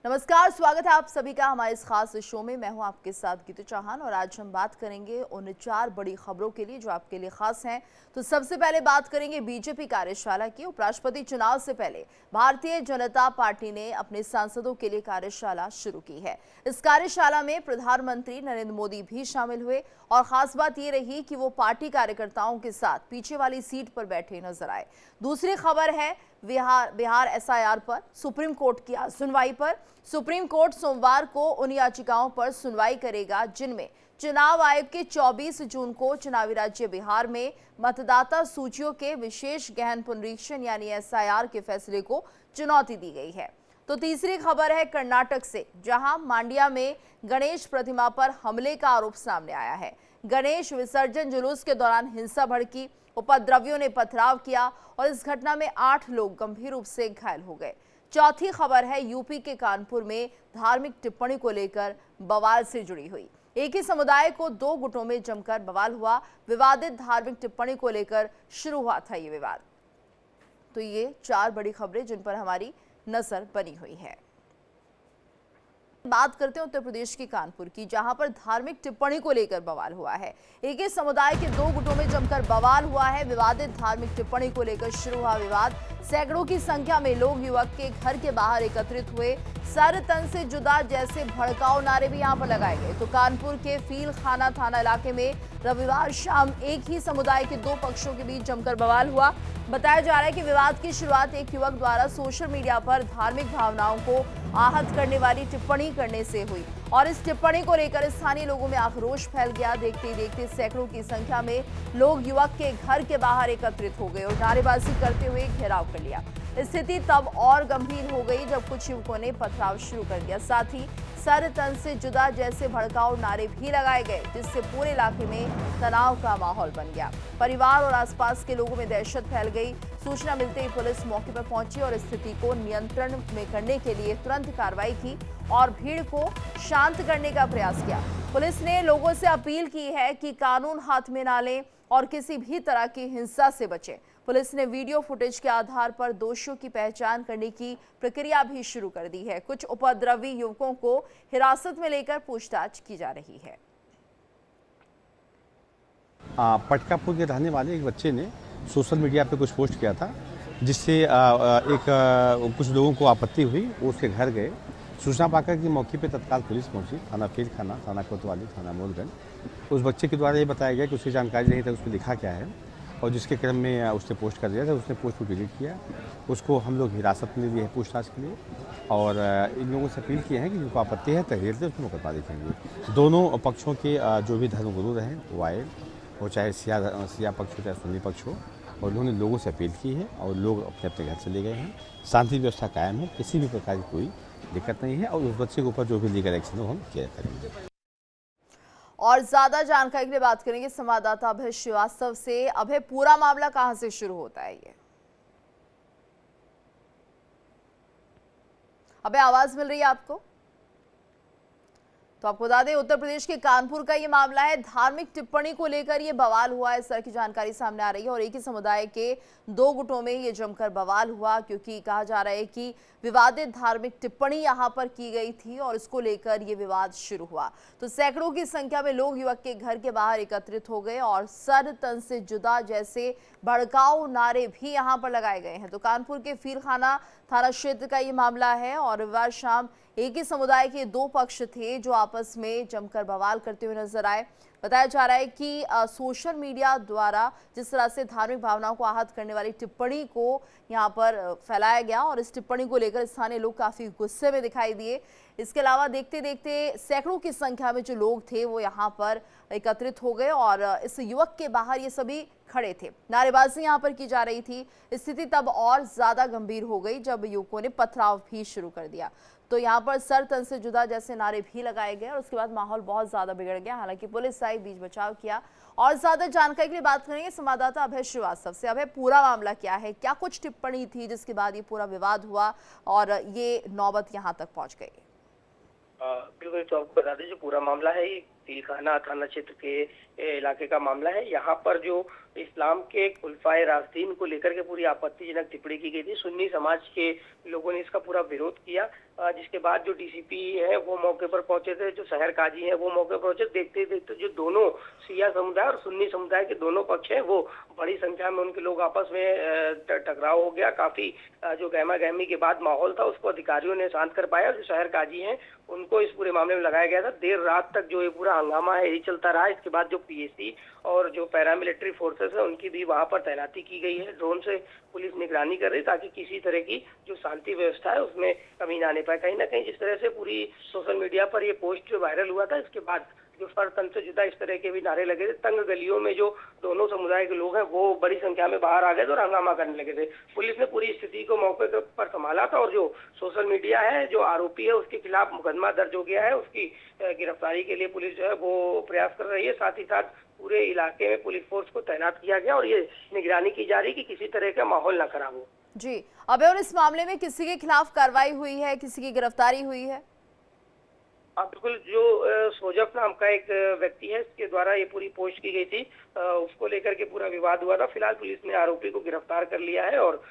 नमस्कार, स्वागत है आप सभी का हमारे इस खास शो में। मैं हूं आपके साथ गीतू चौहान और आज हम बात करेंगे उन 4 बड़ी खबरों के लिए जो आपके लिए खास हैं। तो सबसे पहले बात करेंगे बीजेपी कार्यशाला की। उपराष्ट्रपति चुनाव से पहले भारतीय जनता पार्टी ने अपने सांसदों के लिए कार्यशाला शुरू की है। इस कार्यशाला में प्रधानमंत्री नरेंद्र मोदी भी शामिल हुए और खास बात ये रही कि वो पार्टी कार्यकर्ताओं के साथ पीछे वाली सीट पर बैठे नजर आए। दूसरी खबर है बिहार एसआईआर पर सुप्रीम कोर्ट की सुनवाई पर। सुप्रीम कोर्ट सोमवार को उन याचिकाओं पर सुनवाई करेगा जिनमें चुनाव आयोग के 24 जून को चुनावी राज्य बिहार में मतदाता सूचियों के विशेष गहन पुनरीक्षण यानी एसआईआर के फैसले को चुनौती दी गई है। तो तीसरी खबर है कर्नाटक से, जहां मांड्या में गणेश प्रतिमा पर हमले का आरोप सामने आया है। गणेश विसर्जन जुलूस के दौरान हिंसा भड़की, उपद्रवियों ने पथराव किया और इस घटना में 8 लोग गंभीर रूप से घायल हो गए। चौथी खबर है यूपी के कानपुर में धार्मिक टिप्पणी को लेकर बवाल से जुड़ी हुई। एक ही समुदाय को 2 गुटों में जमकर बवाल हुआ। विवादित धार्मिक टिप्पणी को लेकर शुरू हुआ था ये विवाद। तो ये 4 बड़ी खबरें जिन पर हमारी नजर बनी हुई है। बात करते हैं उत्तर प्रदेश के कानपुर की, जहां पर धार्मिक टिप्पणी को लेकर बवाल हुआ है। एक ही समुदाय के 2 गुटों में जमकर बवाल हुआ है। विवादित धार्मिक टिप्पणी को लेकर शुरू हुआ विवाद। सैकड़ों की संख्या में लोग युवक के घर के बाहर एकत्रित हुए। सर तन से जुदा जैसे भड़काऊ नारे भी यहां पर लगाए गए। तो कानपुर के फील खाना थाना इलाके में रविवार शाम एक ही समुदाय के 2 पक्षों के बीच जमकर बवाल हुआ। बताया जा रहा है कि विवाद की शुरुआत एक युवक द्वारा सोशल मीडिया पर धार्मिक भावनाओं को आहत करने वाली टिप्पणी करने से हुई और इस टिप्पणी को लेकर स्थानीय लोगों में आक्रोश फैल गया। देखते ही देखते सैकड़ों की संख्या में लोग युवक के घर के बाहर एकत्रित हो गए और नारेबाजी करते हुए घेराव कर लिया। स्थिति तब और गंभीर हो गई जब कुछ युवकों ने पथराव शुरू कर दिया। साथ ही सर तन से जुदा जैसे भड़काऊ नारे भी लगाए गए, जिससे पूरे इलाके में तनाव का माहौल बन गया। परिवार और आसपास के लोगों में दहशत फैल गई। सूचना मिलते ही पुलिस मौके पर पहुंची और स्थिति को नियंत्रण में करने के लिए तुरंत कार्रवाई की और भीड़ को शांत करने का प्रयास किया। पुलिस ने लोगों से अपील की है कि कानून हाथ में ना लें और किसी भी तरह की हिंसा से बचें। पुलिस ने वीडियो फुटेज के आधार पर दोषियों की पहचान करने की प्रक्रिया भी शुरू कर दी है। कुछ उपद्रवी युवकों को हिरासत में लेकर पूछताछ की जा रही है। पटकापुर के रहने वाले एक बच्चे ने सोशल मीडिया पे कुछ पोस्ट किया था, जिससे कुछ लोगों को आपत्ति हुई। वो उसके घर गए। सूचना पाकर कि मौके पे तत्काल पुलिस पहुंची। थाना फील खाना, थाना कोतवाली, थाना मोलगंज। उस बच्चे के द्वारा ये बताया गया कि उसकी जानकारी नहीं था उसमें लिखा क्या है, और जिसके क्रम में उसने पोस्ट कर दिया था। उसने पोस्ट को डिलीट किया। उसको हम लोग हिरासत में लिए हैं पूछताछ के लिए और इन लोगों से अपील किए हैं कि जिनको आपत्ति है तहरीर से उसको मुकदमा देखेंगे। दोनों पक्षों के जो भी धर्मगुरु रहे वो आए, वो चाहे सिया पक्ष हो चाहे सुन्नी पक्ष हो, और उन्होंने लोगों से अपील की है और लोग अपने अपने घर चले गए हैं। शांति व्यवस्था कायम है, किसी भी प्रकार की कोई दिक्कत नहीं है और उस बच्चे के ऊपर जो भी लीगल एक्शन हो हम किया करेंगे। और ज्यादा जानकारी के लिए बात करेंगे संवाददाता अभय श्रीवास्तव से। अभय, पूरा मामला कहां से शुरू होता है ये? अभय, आवाज मिल रही है आपको? तो आपको बता दें, उत्तर प्रदेश के कानपुर का ये मामला है। धार्मिक टिप्पणी को लेकर ये बवाल हुआ है, इस तरह की जानकारी सामने आ रही है। और एक ही समुदाय के 2 गुटों में ये जमकर बवाल हुआ, क्योंकि कहा जा रहा है कि विवादित धार्मिक टिप्पणी यहां पर की गई थी और इसको लेकर ये विवाद शुरू हुआ। तो सैकड़ों की संख्या में लोग युवक के घर के बाहर एकत्रित हो गए और सर तन से जुदा जैसे भड़काऊ नारे भी यहां पर लगाए गए हैं। तो कानपुर के फील खाना थाना क्षेत्र का ये मामला है और रविवार शाम एक ही समुदाय के 2 पक्ष थे जो आपस में जमकर बवाल करते हुए नजर आए। बताया जा रहा है कि सोशल मीडिया द्वारा जिस तरह से धार्मिक भावनाओं को आहत करने वाली टिप्पणी को यहां पर फैलाया गया और इस टिप्पणी को लेकर स्थानीय लोग काफी गुस्से में दिखाई दिए। इसके अलावा देखते देखते सैकड़ों की संख्या में जो लोग थे वो यहां पर एकत्रित हो गए और इस युवक के बाहर ये सभी खड़े थे। नारेबाजी यहां पर की जा रही थी। स्थिति तब और ज्यादा गंभीर हो गई जब युवकों ने पथराव भी शुरू कर दिया। तो यहाँ पर सर तन से जुदा जैसे नारे भी लगाए गए और उसके बाद माहौल बहुत ज्यादा बिगड़ गया। हालांकि पुलिस आई, बीच बचाव किया। और ज्यादा जानकारी के लिए बात करेंगे संवाददाता अभय श्रीवास्तव से। अभय, पूरा मामला क्या है? क्या कुछ टिप्पणी थी जिसके बाद ये पूरा विवाद हुआ और ये नौबत यहाँ तक पहुंच गई? बिल्कुल, तो आपको बता दें जो पूरा मामला है ये फीलखाना थाना क्षेत्र के इलाके का मामला है। यहाँ पर जो इस्लाम के खुलफाए राशिदीन को लेकर के पूरी आपत्तिजनक टिप्पणी की गई थी। सुन्नी समाज के लोगों ने इसका पूरा विरोध किया। जिसके बाद जो डीसीपी है वो मौके पर पहुंचे थे, जो शहर काजी है वो मौके पर पहुंचे। देखते देखते जो दोनों शिया समुदाय और सुन्नी समुदाय के दोनों पक्ष हैं वो बड़ी संख्या में उनके लोग आपस में टकराव हो गया। काफी जो गहमा गहमी के बाद माहौल था उसको अधिकारियों ने शांत कर पाया। जो शहर काजी हैं उनको इस पूरे मामले में लगाया गया था। देर रात तक जो ये पूरा हंगामा है यही चलता रहा। इसके बाद जो पीएसी और जो पैरामिलिट्री फोर्सेस है उनकी भी वहां पर तैनाती की गई है। ड्रोन से पुलिस निगरानी कर रही ताकि किसी तरह की जो शांति व्यवस्था है उसमें कमी ना आने पाए। कहीं ना कहीं जिस तरह से पूरी सोशल मीडिया पर ये पोस्ट जो वायरल हुआ था, इसके बाद जो फर्तन से जुदा इस तरह के भी नारे लगे थे। तंग गलियों में जो दोनों समुदाय के लोग हैं वो बड़ी संख्या में बाहर आ गए थे और हंगामा करने लगे थे। पुलिस ने पूरी स्थिति को मौके पर संभाला था और जो सोशल मीडिया है, जो आरोपी है, उसके खिलाफ मुकदमा दर्ज हो गया है। उसकी गिरफ्तारी के लिए पुलिस जो है वो प्रयास कर रही है। साथ ही साथ पूरे इलाके में पुलिस फोर्स को तैनात किया गया और ये निगरानी की जा रही है कि किसी तरह का माहौल न खराब हो। जी, अबे और इस मामले में किसी के खिलाफ कार्रवाई हुई है, किसी की गिरफ्तारी हुई है? बिल्कुल, जो सोजफ नाम का एक व्यक्ति है, इसके द्वारा ये पूरी पोस्ट की गई थी, उसको लेकर के पूरा विवाद हुआ था। फिलहाल पुलिस ने आरोपी को गिरफ्तार कर लिया है और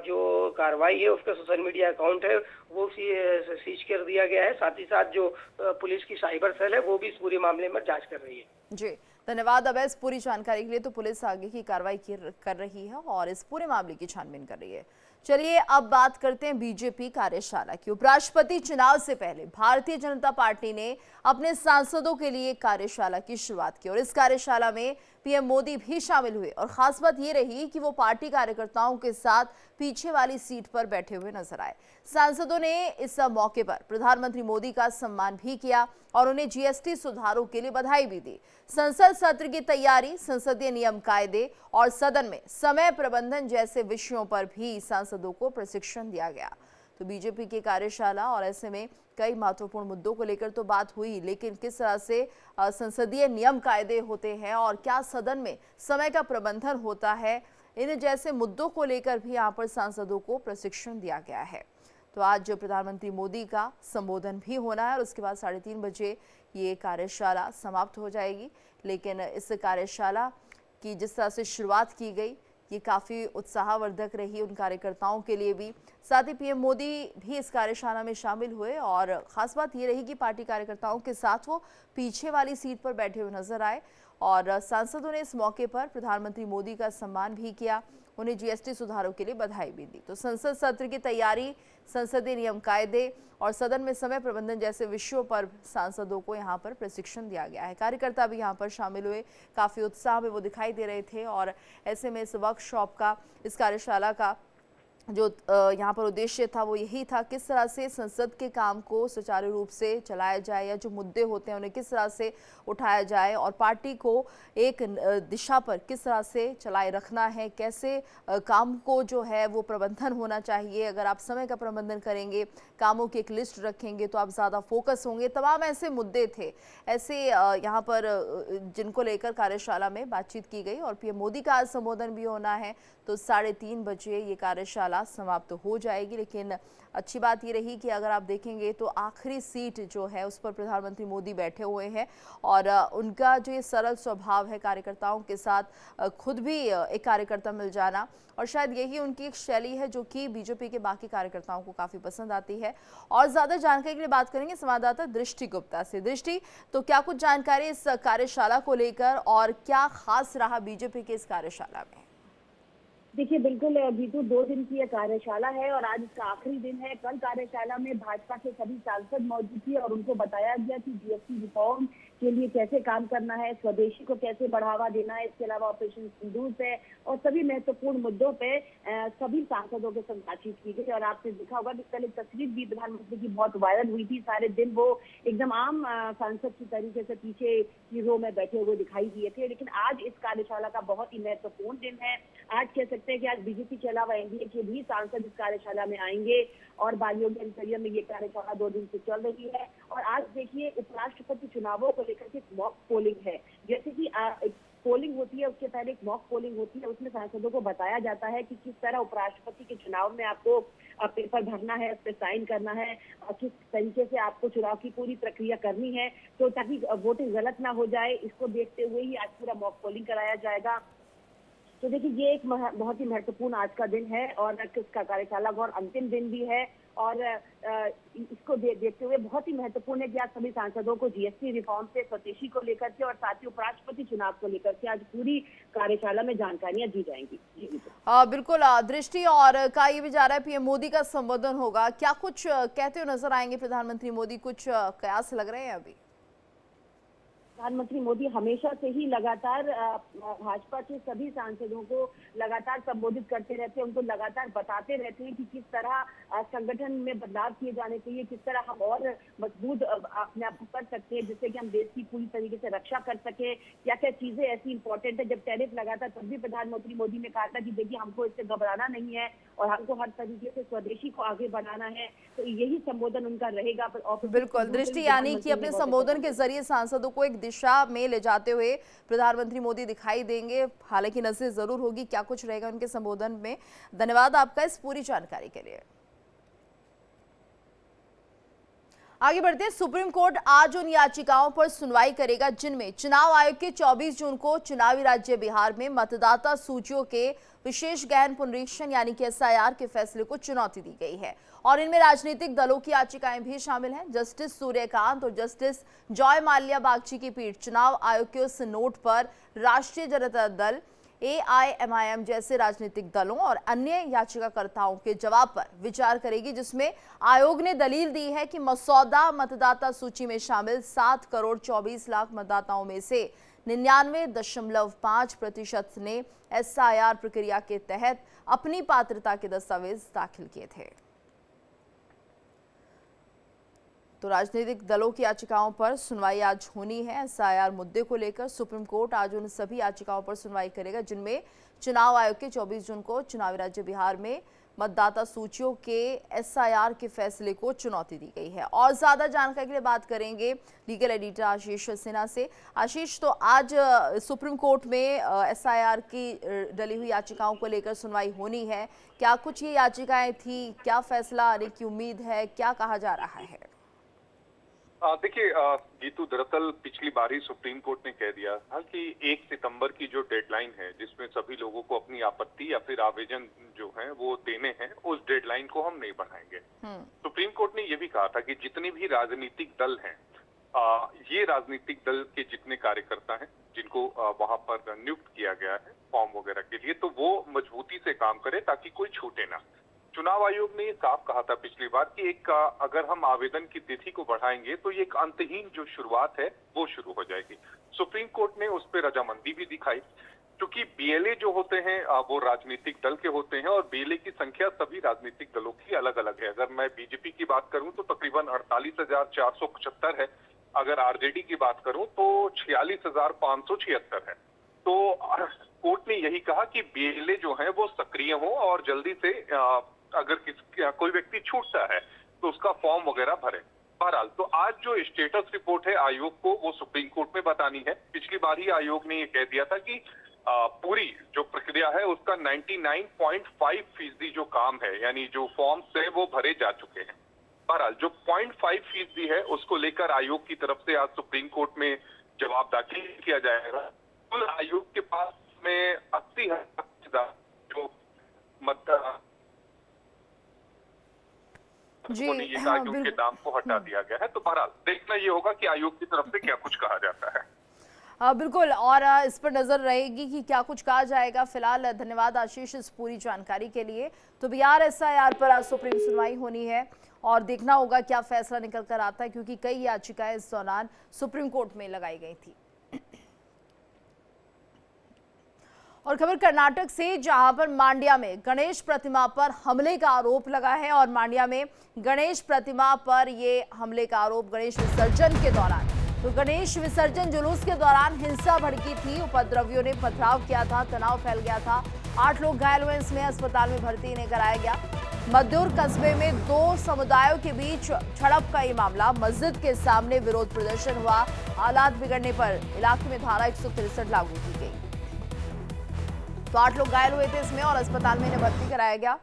जो कार्रवाई है उसका सोशल मीडिया अकाउंट है वो सीज कर दिया गया है। साथ ही साथ जो पुलिस की साइबर सेल है वो भी इस पूरे मामले में जांच कर रही है। जी, धन्यवाद अवैस पूरी जानकारी के लिए। तो पुलिस आगे की कार्रवाई कर रही है और इस पूरे मामले की छानबीन कर रही है। चलिए अब बात करते हैं बीजेपी कार्यशाला की। उपराष्ट्रपति चुनाव से पहले भारतीय जनता पार्टी ने अपने सांसदों के लिए कार्यशाला की शुरुआत की और इस कार्यशाला में पीएम मोदी भी शामिल हुए और खास बात ये रही कि वो पार्टी कार्यकर्ताओं के साथ पीछे वाली सीट पर बैठे हुए नजर आए। सांसदों ने इस मौके पर प्रधानमंत्री मोदी का सम्मान भी किया और उन्हें जीएसटी सुधारों के लिए बधाई भी दी। संसद सत्र की तैयारी, संसदीय नियम कायदे और सदन में समय प्रबंधन जैसे विषयों पर भी सांसदों को प्रशिक्षण दिया गया। तो बीजेपी की कार्यशाला और ऐसे में कई महत्वपूर्ण मुद्दों को लेकर तो बात हुई, लेकिन किस तरह से संसदीय नियम कायदे होते हैं और क्या सदन में समय का प्रबंधन होता है, इन जैसे मुद्दों को लेकर भी यहाँ पर सांसदों को प्रशिक्षण दिया गया है। तो आज प्रधानमंत्री मोदी का संबोधन भी होना है और उसके बाद 3:30 बजे ये कार्यशाला समाप्त हो जाएगी। लेकिन इस कार्यशाला की जिस तरह से शुरुआत की गई ये काफ़ी उत्साहवर्धक रही उन कार्यकर्ताओं के लिए भी। साथ ही पीएम मोदी भी इस कार्यशाला में शामिल हुए और ख़ास बात ये रही कि पार्टी कार्यकर्ताओं के साथ वो पीछे वाली सीट पर बैठे हुए नजर आए और सांसदों ने इस मौके पर प्रधानमंत्री मोदी का सम्मान भी किया, उन्हें जीएसटी सुधारों के लिए बधाई भी दी। तो संसद सत्र की तैयारी, संसदीय नियम कायदे और सदन में समय प्रबंधन जैसे विषयों पर सांसदों को यहाँ पर प्रशिक्षण दिया गया है। कार्यकर्ता भी यहाँ पर शामिल हुए, काफ़ी उत्साह में वो दिखाई दे रहे थे और ऐसे में इस वर्कशॉप का, इस कार्यशाला का जो यहाँ पर उद्देश्य था वो यही था किस तरह से संसद के काम को सुचारू रूप से चलाया जाए या जो मुद्दे होते हैं उन्हें किस तरह से उठाया जाए और पार्टी को एक दिशा पर किस तरह से चलाए रखना है, कैसे काम को जो है वो प्रबंधन होना चाहिए। अगर आप समय का प्रबंधन करेंगे, कामों की एक लिस्ट रखेंगे तो आप ज़्यादा फोकस होंगे। तमाम ऐसे मुद्दे थे, ऐसे यहाँ पर जिनको लेकर कार्यशाला में बातचीत की गई और पीएम मोदी का आज संबोधन भी होना है। तो 3:30 बजे ये कार्यशाला समाप्त हो जाएगी। लेकिन अच्छी बात ये रही कि अगर आप देखेंगे तो आखिरी सीट जो है उस पर प्रधानमंत्री मोदी बैठे हुए हैं और उनका जो ये सरल स्वभाव है, कार्यकर्ताओं के साथ खुद भी एक कार्यकर्ता मिल जाना, और शायद यही उनकी एक शैली है जो कि बीजेपी के बाकी कार्यकर्ताओं को काफ़ी पसंद आती है। और ज़्यादा जानकारी के लिए बात करेंगे संवाददाता दृष्टि गुप्ता से। दृष्टि, तो क्या कुछ जानकारी इस कार्यशाला को लेकर और क्या खास रहा बीजेपी के इस कार्यशाला में? देखिए, बिल्कुल बीतू 2 दिन की यह कार्यशाला है और आज इसका आखिरी दिन है। कल कार्यशाला में भाजपा के सभी सांसद मौजूद थे और उनको बताया गया कि जीएसटी रिफॉर्म के लिए कैसे काम करना है, स्वदेशी को कैसे बढ़ावा देना है, इसके अलावा ऑपरेशन सिंदूर पे और सभी महत्वपूर्ण मुद्दों पे सभी सांसदों के साथ बातचीत की गई। और आपने देखा होगा कि कल एक तस्वीर भी प्रधानमंत्री की बहुत वायरल हुई थी। सारे दिन वो एकदम आम सांसद की तरीके से पीछे की रो में बैठे हुए दिखाई दिए थे। लेकिन आज इस कार्यशाला का बहुत ही महत्वपूर्ण दिन है। आज कह सकते हैं कि आज बीजेपी के अलावा एनडीए के भी सांसद इस कार्यशाला में आएंगे और बालियों के अंतरियम में ये कार्यशाला 2 दिन से चल रही है। और आज देखिए, उपराष्ट्रपति चुनावों को लेकर के मॉक पोलिंग है। जैसे कि पोलिंग होती है उसके पहले एक मॉक पोलिंग होती है, उसमें सांसदों को बताया जाता है कि किस तरह उपराष्ट्रपति के चुनाव में आपको पेपर भरना है, उस पर साइन करना है और किस तरीके से आपको चुनाव की पूरी प्रक्रिया करनी है, तो ताकि वोटिंग गलत ना हो जाए। इसको देखते हुए ही आज पूरा मॉक पोलिंग कराया जाएगा। तो देखिए, ये एक बहुत ही महत्वपूर्ण आज का दिन है और इसका कार्यशाला का और अंतिम दिन भी है। और इसको देखते हुए बहुत ही महत्वपूर्ण है कि आज सभी सांसदों को जीएसटी रिफॉर्म से स्वदेशी को लेकर के और साथ ही उपराष्ट्रपति चुनाव को लेकर के आज पूरी कार्यशाला में जानकारियां दी जाएंगी। बिल्कुल, दृष्टि और कहा ये भी जा रहा है पीएम मोदी का संबोधन होगा, क्या कुछ कहते हुए नजर आएंगे प्रधानमंत्री मोदी? कुछ कयास लग रहे हैं अभी? प्रधानमंत्री मोदी हमेशा से ही लगातार भाजपा के सभी सांसदों को लगातार संबोधित करते रहते हैं, उनको लगातार बताते रहते हैं कि किस तरह संगठन में बदलाव किए जाने चाहिए, किस तरह हम और मजबूत अपने आप को कर सकते हैं जिससे कि हम देश की पूरी तरीके से रक्षा कर सके। क्या क्या चीजें ऐसी इंपॉर्टेंट है, जब टैरिफ लगा था तब भी प्रधानमंत्री मोदी ने कहा था कि देखिए हमको इससे घबराना नहीं है और हमको हर तरीके से स्वदेशी को आगे बढ़ाना है, तो यही संबोधन उनका रहेगा। बिल्कुल दृष्टि, यानी कि अपने संबोधन के जरिए सांसदों को एक दिशा में ले जाते हुए प्रधानमंत्री मोदी दिखाई देंगे। हालांकि नजर जरूर होगी क्या कुछ रहेगा उनके संबोधन में। धन्यवाद आपका इस पूरी जानकारी के लिए। आगे बढ़ते हैं। सुप्रीम कोर्ट आज उन याचिकाओं पर सुनवाई करेगा जिनमें चुनाव आयोग के 24 जून को चुनावी राज्य बिहार में मतदाता सूचियों के विशेष गहन पुनरीक्षण यानी कि एसआईआर के फैसले को चुनौती दी गई है और इनमें राजनीतिक दलों की याचिकाएं भी शामिल हैं। जस्टिस सूर्यकांत और जस्टिस जॉय माल्या बागची की पीठ चुनाव आयोग के उस नोट पर राष्ट्रीय जनता दल, AIMIM जैसे राजनीतिक दलों और अन्य याचिकाकर्ताओं के जवाब पर विचार करेगी, जिसमें आयोग ने दलील दी है कि मसौदा मतदाता सूची में शामिल 7 करोड़ 24 लाख मतदाताओं में से 99.5% ने SIR प्रक्रिया के तहत अपनी पात्रता के दस्तावेज दाखिल किए थे। तो राजनीतिक दलों की याचिकाओं पर सुनवाई आज होनी है। SIR मुद्दे को लेकर सुप्रीम कोर्ट आज उन सभी याचिकाओं पर सुनवाई करेगा जिनमें चुनाव आयोग के 24 जून को चुनावी राज्य बिहार में मतदाता सूचियों के SIR के फैसले को चुनौती दी गई है। और ज्यादा जानकारी के लिए बात करेंगे लीगल एडिटर आशीष सिन्हा से। आशीष, तो आज सुप्रीम कोर्ट में SIR की डली हुई याचिकाओं को लेकर सुनवाई होनी है, क्या कुछ ये याचिकाएं थी, क्या फैसला आने की उम्मीद है, क्या कहा जा रहा है? देखिए गीतू, दरअसल पिछली बार ही सुप्रीम कोर्ट ने कह दिया था कि 1 सितंबर की जो डेडलाइन है जिसमें सभी लोगों को अपनी आपत्ति या फिर आवेदन जो है वो देने हैं, उस डेडलाइन को हम नहीं बढ़ाएंगे। सुप्रीम कोर्ट ने ये भी कहा था कि जितने भी राजनीतिक दल हैं, ये राजनीतिक दल के जितने कार्यकर्ता हैं जिनको वहां पर नियुक्त किया गया है फॉर्म वगैरह के लिए, तो वो मजबूती से काम करे ताकि कोई छूटे ना। चुनाव आयोग ने ये साफ कहा था पिछली बार कि एक अगर हम आवेदन की तिथि को बढ़ाएंगे तो ये एक अंतहीन जो शुरुआत है वो शुरू हो जाएगी। सुप्रीम कोर्ट ने उस पर रजामंदी भी दिखाई, क्योंकि BLA जो होते हैं वो राजनीतिक दल के होते हैं और BLA की संख्या सभी राजनीतिक दलों की अलग अलग है। अगर मैं बीजेपी की बात करूं तो तकरीबन 48,475 है, अगर RJD की बात करूं तो 46,576 है। तो कोर्ट ने यही कहा कि BLA जो है वो सक्रिय हो और जल्दी से अगर कोई व्यक्ति छूटता है तो उसका फॉर्म वगैरह भरे। बहरहाल तो आज जो स्टेटस रिपोर्ट है आयोग को वो सुप्रीम कोर्ट में बतानी है। पिछली बार ही आयोग ने ये कह दिया था कि पूरी जो प्रक्रिया है उसका 99.5% जो काम है, यानी जो फॉर्म्स है वो भरे जा चुके हैं। बहरहाल जो 0.5% है उसको लेकर आयोग की तरफ से आज सुप्रीम कोर्ट में जवाब दाखिल किया जाएगा। कुल आयोग के पास में 80,000 जो जी, ये आयोग के नाम को हटा दिया गया है। तो बहरहाल देखना ये होगा कि आयोग की तरफ से क्या कुछ कहा जाता है। बिल्कुल, और इस पर नजर रहेगी कि क्या कुछ कहा जाएगा। फिलहाल धन्यवाद आशीष इस पूरी जानकारी के लिए। तो बिहार SIR पर आज सुप्रीम सुनवाई होनी है और देखना होगा क्या फैसला निकल कर आता है, क्योंकि कई याचिकाएं इस दौरान सुप्रीम कोर्ट में लगाई गई थी। और खबर कर्नाटक से, जहां पर मांड्या में गणेश प्रतिमा पर हमले का आरोप लगा है और मांड्या में गणेश प्रतिमा पर ये हमले का आरोप गणेश विसर्जन के दौरान, तो गणेश विसर्जन जुलूस के दौरान हिंसा भड़की थी, उपद्रवियों ने पथराव किया था, तनाव फैल गया था, 8 लोग घायल हुए, इसमें अस्पताल में भर्ती इन्हें कराया गया। मद्दूर कस्बे में 2 समुदायों के बीच झड़प का ये मामला, मस्जिद के सामने विरोध प्रदर्शन हुआ, हालात बिगड़ने पर इलाके में धारा 163 लागू की गई। तो 8 लोग घायल हुए थे इसमें और अस्पताल में इन्हें भर्ती कराया गया।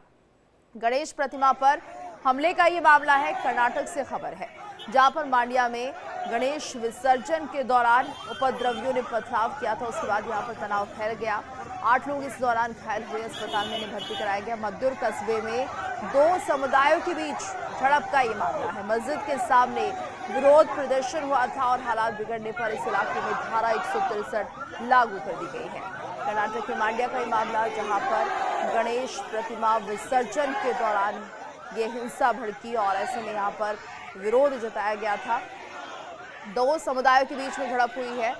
गणेश प्रतिमा पर हमले का ये मामला है, कर्नाटक से खबर है, जहां पर मांड्या में गणेश विसर्जन के दौरान उपद्रवियों ने पथराव किया था, उसके बाद यहां पर तनाव फैल गया, 8 लोग इस दौरान घायल हुए, अस्पताल में इन्हें भर्ती कराया गया। मद्दुर कस्बे में 2 समुदायों के बीच झड़प का ये मामला है। मस्जिद के सामने विरोध प्रदर्शन हुआ था और हालात बिगड़ने पर इस इलाके में धारा 163 लागू कर दी गई है। कर्नाटक के मांड्या का ये मामला, जहां पर गणेश प्रतिमा विसर्जन के दौरान ये हिंसा भड़की और ऐसे में यहाँ पर विरोध जताया गया था। 2 समुदायों के बीच में झड़प हुई है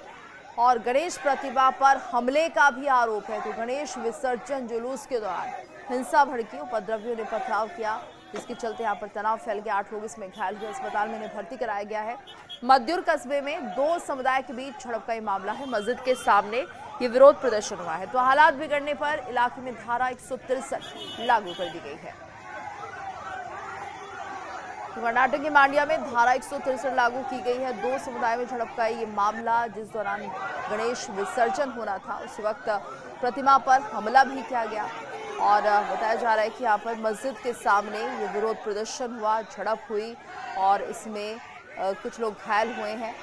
और गणेश प्रतिमा पर हमले का भी आरोप है। तो गणेश विसर्जन जुलूस के दौरान हिंसा भड़की, उपद्रवियों ने पथराव किया, जिसके चलते यहाँ पर तनाव फैल गया। 8 लोग इसमें घायल हुए, अस्पताल में इन्हें भर्ती कराया गया है। मद्दुर कस्बे में 2 समुदाय के बीच झड़प का ये मामला है। मस्जिद के सामने ये विरोध प्रदर्शन हुआ है। तो हालात बिगड़ने पर इलाके में धारा 163 लागू कर दी गई है। कर्नाटक के मांड्या में धारा 163 लागू की गई है। 2 समुदाय में झड़प का ये मामला, जिस दौरान गणेश विसर्जन होना था, उस वक्त प्रतिमा पर हमला भी किया गया और बताया जा रहा है कि यहाँ पर मस्जिद के सामने ये विरोध प्रदर्शन हुआ, झड़प हुई और इसमें कुछ लोग घायल हुए हैं।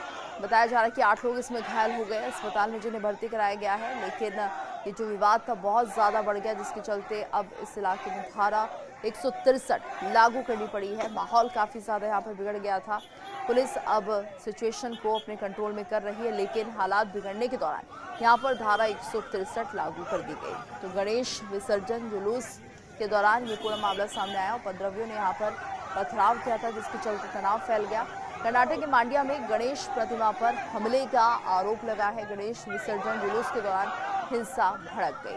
बताया जा रहा है कि 8 लोग इसमें घायल हो गए, अस्पताल में जिन्हें भर्ती कराया गया है। लेकिन ये जो विवाद था बहुत ज़्यादा बढ़ गया, जिसके चलते अब इस इलाके में धारा 163 लागू करनी पड़ी है। माहौल काफ़ी ज़्यादा यहाँ पर बिगड़ गया था। पुलिस अब सिचुएशन को अपने कंट्रोल में कर रही है, लेकिन हालात बिगड़ने के दौरान यहाँ पर धारा 163 लागू कर दी गई। तो गणेश विसर्जन जुलूस के दौरान ये पूरा मामला सामने आया। उपद्रवियों ने यहाँ पर पथराव किया था, जिसके चलते तनाव फैल गया। कर्नाटक के मांड्या में गणेश प्रतिमा पर हमले का आरोप लगा है। गणेश विसर्जन जुलूस के दौरान हिंसा भड़क गई।